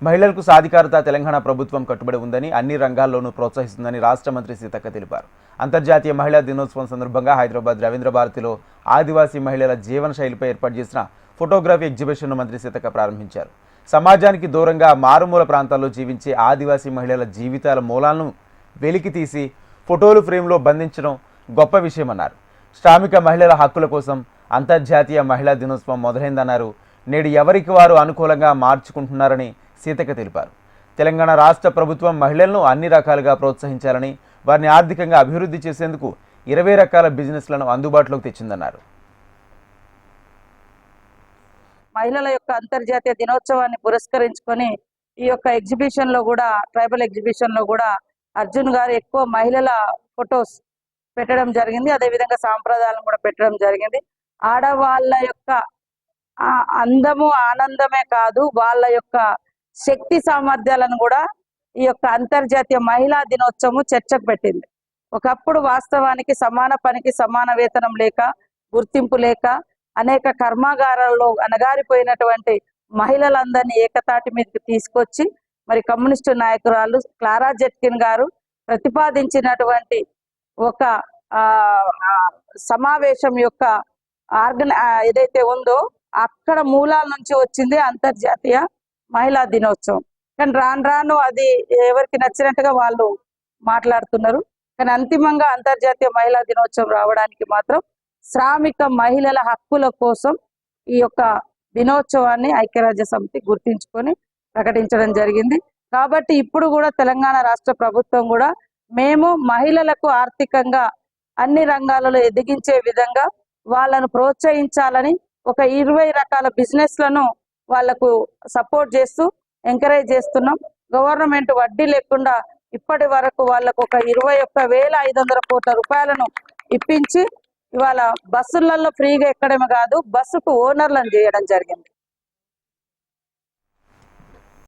మహిళలకు సాధికారత తెలంగాణ ప్రభుత్వం కట్టుబడి ఉందని, అన్ని రంగాల్లోనూ ప్రోత్సహిస్తుందని రాష్ట్ర మంత్రి సీతక్క తెలిపారు. అంతర్జాతీయ మహిళా దినోత్సవం సందర్భంగా హైదరాబాద్ రవీంద్ర భారతిలో ఆదివాసీ మహిళల జీవన శైలిపై ఏర్పాటు చేసిన ఫోటోగ్రఫీ ఎగ్జిబిషన్ను మంత్రి సీతక్క ప్రారంభించారు. సమాజానికి దూరంగా మారుమూల ప్రాంతాల్లో జీవించే ఆదివాసీ మహిళల జీవితాల మూలాలను వెలికి తీసి ఫోటోలు ఫ్రేమ్లో బంధించడం గొప్ప విషయమన్నారు. శ్రామిక మహిళల హక్కుల కోసం అంతర్జాతీయ మహిళా దినోత్సవం మొదలైందన్నారు. నేడు ఎవరికి వారు అనుకూలంగా మార్చుకుంటున్నారని సీతక్క తెలిపారు. తెలంగాణ రాష్ట్ర ప్రభుత్వం మహిళలను అన్ని రకాలుగా ప్రోత్సహించాలని, వారిని ఆర్థికంగా అభివృద్ధి చేసేందుకు 20 రకాల బిజినెస్లను అందుబాటులోకి తెచ్చిందన్నారు. మహిళల యొక్క అంతర్జాతీయ దినోత్సవాన్ని పురస్కరించుకొని ఈ యొక్క ఎగ్జిబిషన్ లో కూడా, ట్రైబల్ ఎగ్జిబిషన్ లో కూడా అర్జున్ గారు ఎక్కువ మహిళల ఫొటోస్ పెట్టడం జరిగింది. అదేవిధంగా సాంప్రదాయాలను కూడా పెట్టడం జరిగింది. ఆడవాళ్ళ యొక్క అందము ఆనందమే కాదు, వాళ్ళ యొక్క శక్తి సామర్థ్యాలను కూడా ఈ యొక్క అంతర్జాతీయ మహిళా దినోత్సవం చర్చకు పెట్టింది. ఒకప్పుడు వాస్తవానికి సమాన పనికి సమాన వేతనం లేక, గుర్తింపు లేక అనేక కర్మాగారాల్లో అణగారిపోయినటువంటి మహిళలందరినీ ఏకతాటి మీదకి తీసుకొచ్చి మరి కమ్యూనిస్టు నాయకురాలు క్లారా జెట్కిన్ గారు ప్రతిపాదించినటువంటి ఒక సమావేశం యొక్క ఏదైతే ఉందో అక్కడ మూలాల నుంచి వచ్చింది అంతర్జాతీయ మహిళా దినోత్సవం. కానీ రాను రాను అది ఎవరికి నచ్చినట్టుగా వాళ్ళు మాట్లాడుతున్నారు. కానీ అంతిమంగా అంతర్జాతీయ మహిళా దినోత్సవం రావడానికి మాత్రం శ్రామిక మహిళల హక్కుల కోసం ఈ యొక్క దినోత్సవాన్ని ఐక్యరాజ్య సమితి గుర్తించుకొని ప్రకటించడం జరిగింది. కాబట్టి ఇప్పుడు కూడా తెలంగాణ రాష్ట్ర ప్రభుత్వం కూడా మేము మహిళలకు ఆర్థికంగా అన్ని రంగాలలో ఎదిగించే విధంగా వాళ్ళను ప్రోత్సహించాలని ఒక 20 రకాల బిజినెస్లను వాళ్లకు సపోర్ట్ చేస్తూ ఎంకరేజ్ చేస్తున్నాం. గవర్నమెంట్ వడ్డీ లేకుండా ఇప్పటి వరకు వాళ్ళకు ఒక 21,500 కోట్ల రూపాయలను ఇప్పించి ఇవాళ బస్సులలో ఫ్రీగా ఎక్కడమే కాదు, బస్సుకు ఓనర్లను చేయడం జరిగింది.